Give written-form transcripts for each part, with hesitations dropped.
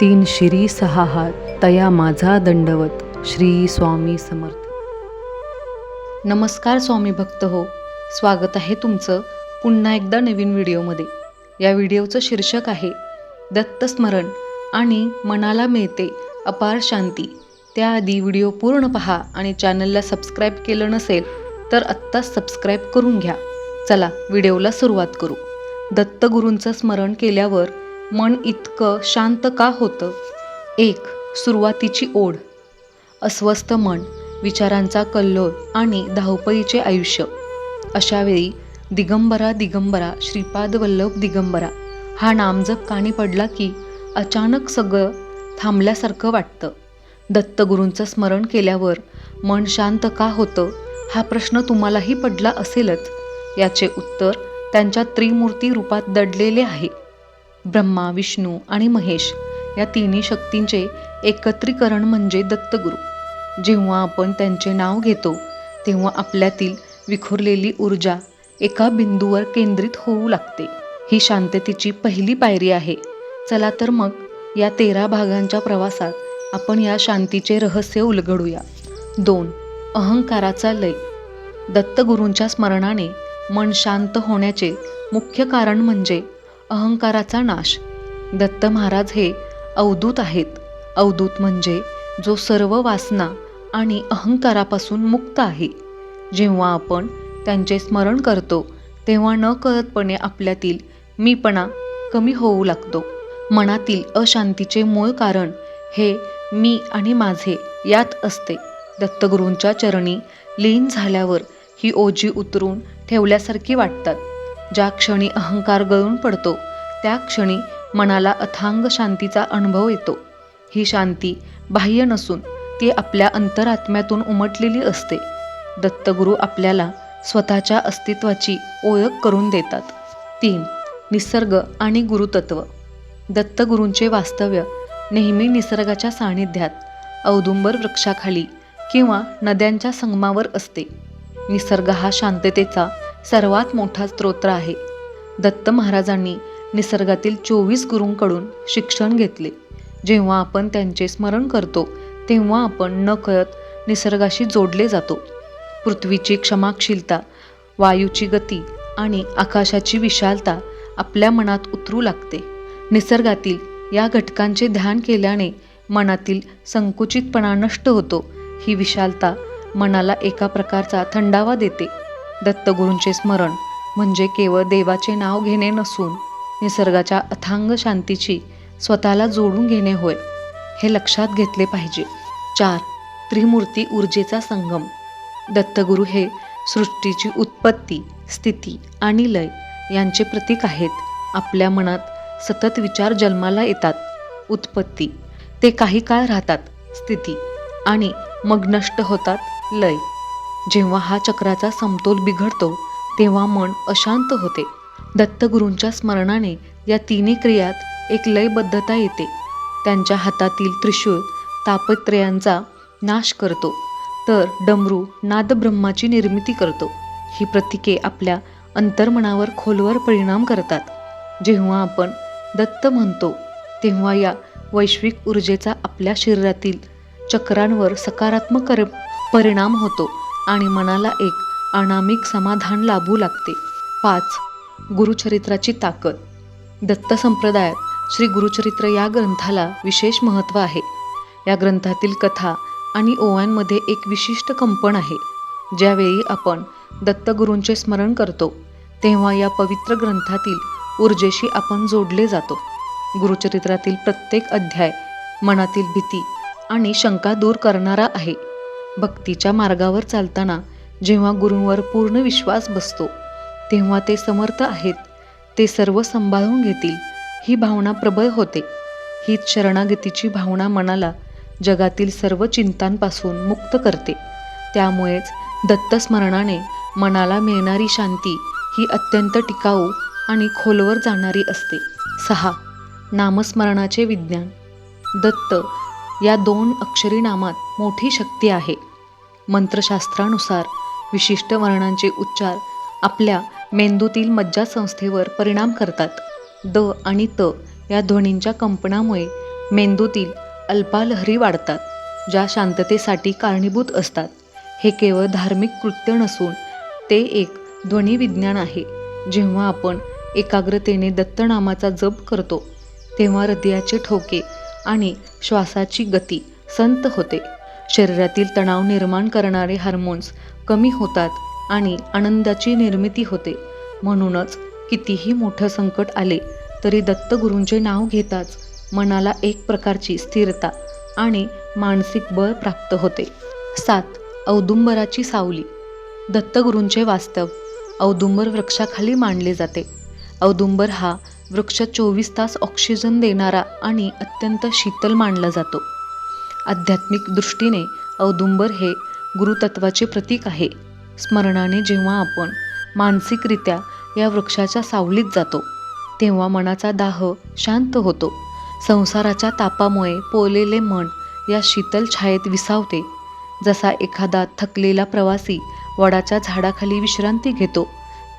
तीन शिरी सहा हात तया माझा दंडवत. श्री स्वामी समर्थ. नमस्कार स्वामी भक्त हो, स्वागत आहे तुमचं पुन्हा एकदा नवीन व्हिडिओमध्ये. या व्हिडिओचं शीर्षक आहे दत्तस्मरण आणि मनाला मिळते अपार शांती. त्याआधी व्हिडिओ पूर्ण पहा आणि चॅनलला सबस्क्राईब केलं नसेल तर आत्ताच सबस्क्राईब करून घ्या. चला व्हिडिओला सुरुवात करू. दत्तगुरूंचं स्मरण केल्यावर मन इतकं शांत का होतं? 1. सुरुवातीची ओढ. अस्वस्थ मन, विचारांचा कल्लोळ आणि धावपळीचे आयुष्य. अशावेळी दिगंबरा दिगंबरा श्रीपाद वल्लभ दिगंबरा हा नामजप कानी पडला की अचानक सगळं थांबल्यासारखं वाटतं. दत्तगुरूंचं स्मरण केल्यावर मन शांत का होतं हा प्रश्न तुम्हालाही पडला असेलच. याचे उत्तर त्यांच्या त्रिमूर्ती रूपात दडलेले आहे. ब्रह्मा, विष्णू आणि महेश या तिन्ही शक्तींचे एकत्रीकरण म्हणजे दत्तगुरू. जेव्हा आपण त्यांचे नाव घेतो तेव्हा आपल्यातील विखुरलेली ऊर्जा एका बिंदूवर केंद्रित होऊ लागते. ही शांततेची पहिली पायरी आहे. चला तर मग या 13 भागांच्या प्रवासात आपण या शांतीचे रहस्य उलगडूया. 2. अहंकाराचा लय. दत्तगुरूंच्या स्मरणाने मन शांत होण्याचे मुख्य कारण म्हणजे अहंकाराचा नाश. दत्त महाराज हे अवधूत आहेत. अवधूत म्हणजे जो सर्व वासना आणि अहंकारापासून मुक्त आहे. जेव्हा आपण त्यांचे स्मरण करतो तेव्हा नकळतपणे आपल्यातील मीपणा कमी होऊ लागतो. मनातील अशांतीचे मूळ कारण हे मी आणि माझे यात असते. दत्तगुरूंच्या चरणी लीन झाल्यावर ही ओझी उतरून ठेवल्यासारखी वाटतात. ज्या क्षणी अहंकार गळून पडतो त्या क्षणी मनाला अथांग शांतीचा अनुभव येतो. ही शांती बाह्य नसून ती आपल्या अंतरात्म्यातून उमटलेली असते. दत्तगुरू आपल्याला स्वतःच्या अस्तित्वाची ओळख करून देतात. 3. निसर्ग आणि गुरुतत्व. दत्तगुरूंचे वास्तव्य नेहमी निसर्गाच्या सानिध्यात, औदुंबर वृक्षाखाली किंवा नद्यांच्या संगमावर असते. निसर्ग हा शांततेचा सर्वात मोठा स्रोत आहे. दत्त महाराजांनी निसर्गातील 24 गुरूंकडून शिक्षण घेतले. जेव्हा आपण त्यांचे स्मरण करतो तेव्हा आपण नकळत निसर्गाशी जोडले जातो. पृथ्वीची क्षमाशीलता, वायूची गती आणि आकाशाची विशालता आपल्या मनात उतरू लागते. निसर्गातील या घटकांचे ध्यान केल्याने मनातील संकुचितपणा नष्ट होतो. ही विशालता मनाला एका प्रकारचा थंडावा देते. दत्तगुरूंचे स्मरण म्हणजे केवळ देवाचे नाव घेणे नसून निसर्गाच्या अथांग शांतीची स्वतःला जोडून घेणे होय. हे लक्षात घेतले पाहिजे. 4. त्रिमूर्ती ऊर्जेचा संगम. दत्तगुरू हे सृष्टीची उत्पत्ती, स्थिती आणि लय यांचे प्रतीक आहेत. आपल्या मनात सतत विचार जन्माला येतात. उत्पत्ती, ते काही काळ राहतात. स्थिती आणि मग नष्ट होतात. लय, जेव्हा हा चक्राचा समतोल बिघडतो तेव्हा मन अशांत होते. दत्तगुरूंच्या स्मरणाने या तिन्ही क्रियात एक लयबद्धता येते. त्यांच्या हातातील त्रिशूळ तापत्रयांचा नाश करतो तर डमरू नादब्रह्माची निर्मिती करतो. ही प्रतीके आपल्या अंतर्मनावर खोलवर परिणाम करतात. जेव्हा आपण दत्त म्हणतो तेव्हा या वैश्विक ऊर्जेचा आपल्या शरीरातील चक्रांवर सकारात्मक परिणाम होतो आणि मनाला एक अनामिक समाधान लाभू लागते. 5. गुरुचरित्राची ताकद. दत्त संप्रदायात श्री गुरुचरित्र या ग्रंथाला विशेष महत्त्व आहे. या ग्रंथातील कथा आणि ओव्यांमध्ये एक विशिष्ट कंपन आहे. ज्यावेळी आपण दत्तगुरूंचे स्मरण करतो तेव्हा या पवित्र ग्रंथातील ऊर्जेशी आपण जोडले जातो. गुरुचरित्रातील प्रत्येक अध्याय मनातील भीती आणि शंका दूर करणारा आहे. भक्तीच्या मार्गावर चालताना जेव्हा गुरूंवर पूर्ण विश्वास बसतो तेव्हा ते समर्थ आहेत, ते सर्व सांभाळून घेतील ही भावना प्रबळ होते. हीच शरणागतीची भावना मनाला जगातील सर्व चिंतांपासून मुक्त करते. त्यामुळेच दत्तस्मरणाने मनाला मिळणारी शांती ही अत्यंत टिकाऊ आणि खोलवर जाणारी असते. 6. नामस्मरणाचे विज्ञान. दत्त या 2 अक्षरी नामात मोठी शक्ती आहे. मंत्रशास्त्रानुसार विशिष्ट वर्णांचे उच्चार आपल्या मेंदूतील मज्जासंस्थेवर परिणाम करतात. द आणि त या ध्वनींच्या कंपनामुळे मेंदूतील अल्पालहरी वाढतात, ज्या शांततेसाठी कारणीभूत असतात. हे केवळ धार्मिक कृत्य नसून ते एक ध्वनिविज्ञान आहे. जेव्हा आपण एकाग्रतेने दत्तनामाचा जप करतो तेव्हा हृदयाचे ठोके आणि श्वासाची गती संत होते. शरीरातील तणाव निर्माण करणारे हार्मोन्स कमी होतात आणि आनंदाची निर्मिती होते. म्हणूनच कितीही मोठं संकट आले तरी दत्तगुरूंचे नाव घेताच मनाला एक प्रकारची स्थिरता आणि मानसिक बळ प्राप्त होते. 7. औदुंबराची सावली. दत्तगुरूंचे वास्तव औदुंबर वृक्षाखाली मांडले जाते. औदुंबर हा वृक्ष 24 तास ऑक्सिजन देणारा आणि अत्यंत शीतल मानला जातो. आध्यात्मिक दृष्टीने औदुंबर हे गुरुतत्वाचे प्रतीक आहे. स्मरणाने जेव्हा आपण मानसिकरित्या या वृक्षाच्या सावलीत जातो तेव्हा मनाचा दाह शांत होतो. संसाराच्या तापामुळे पोळलेले मन या शीतल छायेत विसावते. जसा एखादा थकलेला प्रवासी वडाच्या झाडाखाली विश्रांती घेतो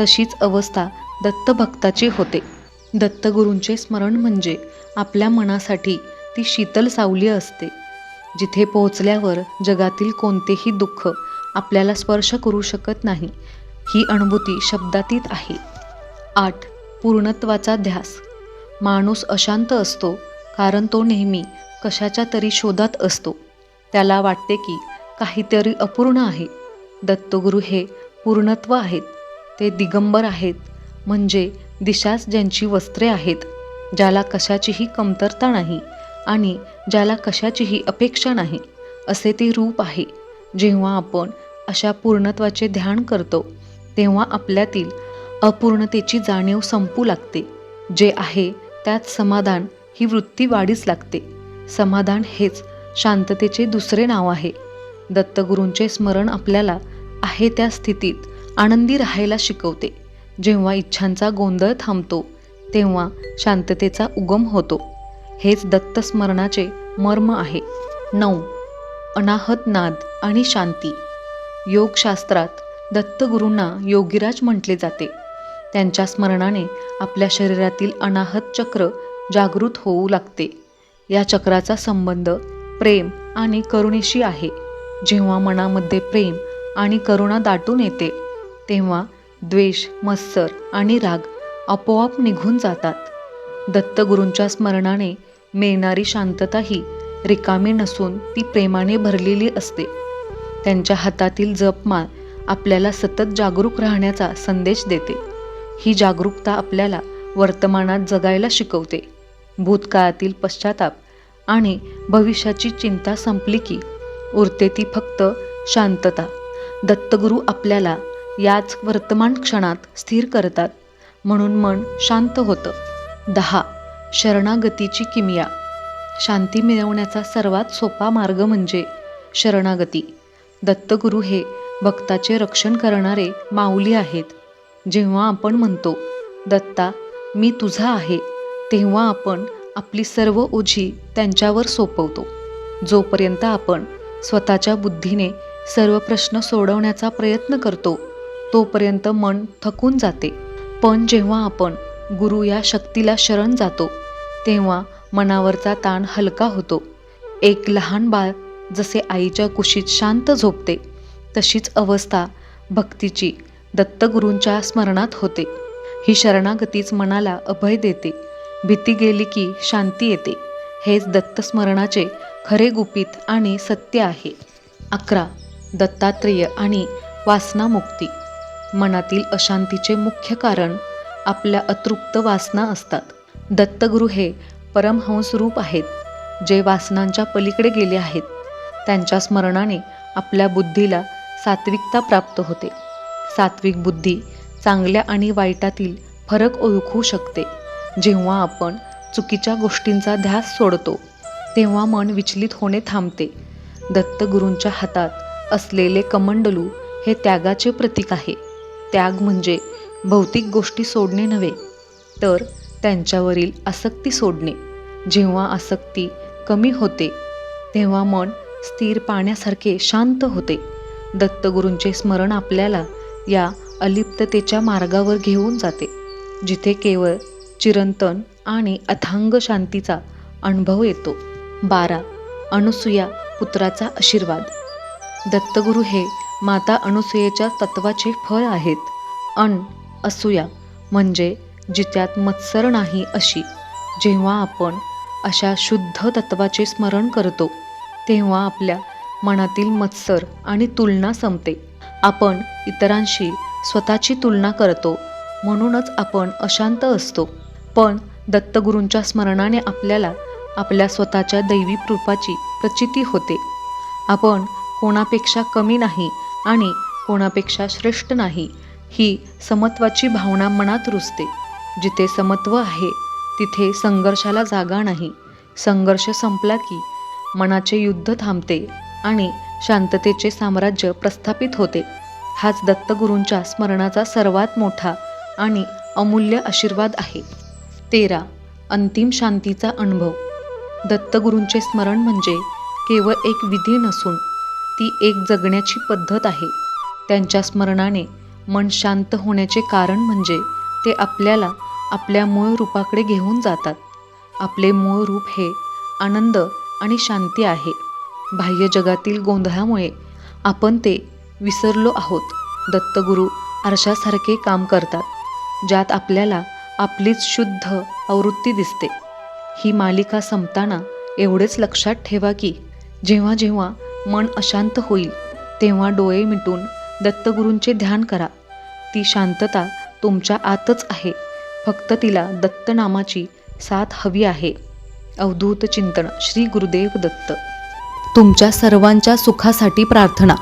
तशीच अवस्था दत्तभक्ताची होते. दत्तगुरूंचे स्मरण म्हणजे आपल्या मनासाठी ती शीतल सावली असते, जिथे पोहोचल्यावर जगातील कोणतेही दुःख आपल्याला स्पर्श करू शकत नाही. ही अनुभूती शब्दातीत आहे. 8. पूर्णत्वाचा ध्यास. माणूस अशांत असतो कारण तो नेहमी कशाच्या तरी शोधात असतो. त्याला वाटते की काहीतरी अपूर्ण आहे. दत्तगुरू हे पूर्णत्व आहेत. ते दिगंबर आहेत, म्हणजे दिशाच ज्यांची वस्त्रे आहेत, ज्याला कशाचीही कमतरता नाही आणि ज्याला कशाचीही अपेक्षा नाही, असे ते रूप आहे. जेव्हा आपण अशा पूर्णत्वाचे ध्यान करतो तेव्हा आपल्यातील अपूर्णतेची जाणीव संपू लागते. जे आहे त्यात समाधान ही वृत्ती वाढीस लागते. समाधान हेच शांततेचे दुसरे नाव आहे. दत्तगुरूंचे स्मरण आपल्याला आहे त्या स्थितीत आनंदी राहायला शिकवते. जेव्हा इच्छांचा गोंधळ थांबतो तेव्हा शांततेचा उगम होतो. हेच दत्तस्मरणाचे मर्म आहे. 9. अनाहत नाद आणि शांती. योगशास्त्रात दत्तगुरूंना योगीराज म्हटले जाते. त्यांच्या स्मरणाने आपल्या शरीरातील अनाहत चक्र जागृत होऊ लागते. या चक्राचा संबंध प्रेम आणि करुणेशी आहे. जेव्हा मनामध्ये प्रेम आणि करुणा दाटून येते तेव्हा द्वेष, मत्सर आणि राग आपोआप निघून जातात. दत्तगुरूंच्या स्मरणाने मिळणारी शांतता ही रिकामी नसून ती प्रेमाने भरलेली असते. त्यांच्या हातातील जपमाळ आपल्याला सतत जागरूक राहण्याचा संदेश देते. ही जागरूकता आपल्याला वर्तमानात जगायला शिकवते. भूतकाळातील पश्चाताप आणि भविष्याची चिंता संपली की उरते ती फक्त शांतता. दत्तगुरू आपल्याला याच वर्तमान क्षणात स्थिर करतात, म्हणून मन शांत होतं. 10. शरणागतीची किमया. शांती मिळवण्याचा सर्वात सोपा मार्ग म्हणजे शरणागती. दत्तगुरू हे भक्ताचे रक्षण करणारे माऊली आहेत. जेव्हा आपण म्हणतो दत्ता मी तुझा आहे, तेव्हा आपण आपली सर्व ओझी त्यांच्यावर सोपवतो. जोपर्यंत आपण स्वतःच्या बुद्धीने सर्व प्रश्न सोडवण्याचा प्रयत्न करतो तोपर्यंत मन थकून जाते. पण जेव्हा आपण गुरु या शक्तीला शरण जातो तेव्हा मनावरचा ताण हलका होतो. एक लहान बाळ जसे आईच्या कुशीत शांत झोपते तशीच अवस्था भक्तीची दत्तगुरूंच्या स्मरणात होते. ही शरणागतीच मनाला अभय देते. भीती गेली की शांती येते. हेच दत्तस्मरणाचे खरे गुपित आणि सत्य आहे. 11. दत्तात्रेय आणि वासनामुक्ती. मनातील अशांतीचे मुख्य कारण आपल्या अतृप्त वासना असतात. दत्तगुरू हे परमहंस रूप आहेत, जे वासनांच्या पलीकडे गेले आहेत. त्यांच्या स्मरणाने आपल्या बुद्धीला सात्विकता प्राप्त होते. सात्विक बुद्धी चांगल्या आणि वाईटातील फरक ओळखू शकते. जेव्हा आपण चुकीच्या गोष्टींचा ध्यास सोडतो तेव्हा मन विचलित होणे थांबते. दत्तगुरूंच्या हातात असलेले कमंडलू हे त्यागाचे प्रतीक आहे. त्याग म्हणजे भौतिक गोष्टी सोडणे नव्हे, तर त्यांच्यावरील आसक्ती सोडणे. जेव्हा आसक्ती कमी होते तेव्हा मन स्थिर पाण्यासारखे शांत होते. दत्तगुरूंचे स्मरण आपल्याला या अलिप्ततेच्या मार्गावर घेऊन जाते, जिथे केवळ चिरंतन आणि अथांग शांतीचा अनुभव येतो. 12. अनुसूया पुत्राचा आशीर्वाद. दत्तगुरू हे माता अनुसूयेच्या तत्वाचे फळ आहेत. असूया म्हणजे जित्यात मत्सर नाही अशी. जेव्हा आपण अशा शुद्ध तत्वाचे स्मरण करतो तेव्हा आपल्या मनातील मत्सर आणि तुलना संपते. आपण इतरांशी स्वतःची तुलना करतो म्हणूनच आपण अशांत असतो. पण दत्तगुरूंच्या स्मरणाने आपल्याला आपल्या स्वतःच्या दैवी रूपाची प्रचिती होते. आपण कोणापेक्षा कमी नाही आणि कोणापेक्षा श्रेष्ठ नाही ही समत्वाची भावना मनात रुजते. जिथे समत्व आहे तिथे संघर्षाला जागा नाही. संघर्ष संपला की मनाचे युद्ध थांबते आणि शांततेचे साम्राज्य प्रस्थापित होते. हाच दत्तगुरूंच्या स्मरणाचा सर्वात मोठा आणि अमूल्य आशीर्वाद आहे. 13. अंतिम शांतीचा अनुभव. दत्तगुरूंचे स्मरण म्हणजे केवळ एक विधी नसून ती एक जगण्याची पद्धत आहे. त्यांच्या स्मरणाने मन शांत होण्याचे कारण म्हणजे ते आपल्याला आपल्या मूळ रूपाकडे घेऊन जातात. आपले मूळ रूप हे आनंद आणि शांती आहे. बाह्य जगातील गोंधळामुळे आपण ते विसरलो आहोत. दत्तगुरू आरशासारखे काम करतात, ज्यात आपल्याला आपलीच शुद्ध आवृत्ती दिसते. ही मालिका संपताना एवढेच लक्षात ठेवा की जेव्हा जेव्हा मन अशांत होईल तेव्हा डोळे मिटून दत्तगुरूंचे ध्यान करा. ती शांतता तुमच्या आतच आहे. फक्त तिला दत्त नामाची साथ हवी आहे. अवधूत चिंतन. श्री गुरुदेव दत्त. तुमच्या सर्वांच्या सुखासाठी प्रार्थना.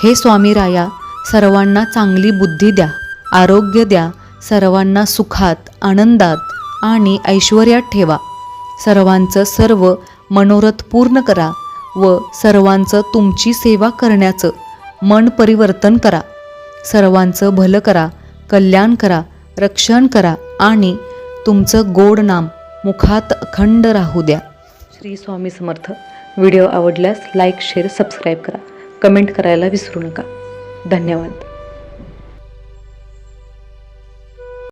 हे स्वामी राया, सर्वांना चांगली बुद्धी द्या, आरोग्य द्या, सर्वांना सुखात, आनंदात आणि ऐश्वर्यात ठेवा. सर्वांचं सर्व मनोरथ पूर्ण करा व सर्वांचं तुमची सेवा करण्याचं मन परिवर्तन करा. सर्वांचं भलं करा, कल्याण करा, रक्षण करा आणि तुमचं गोड नाम मुखात अखंड राहू द्या. श्री स्वामी समर्थ. व्हिडिओ आवडल्यास लाईक, शेअर, सबस्क्राईब करा. कमेंट करायला विसरू नका. धन्यवाद.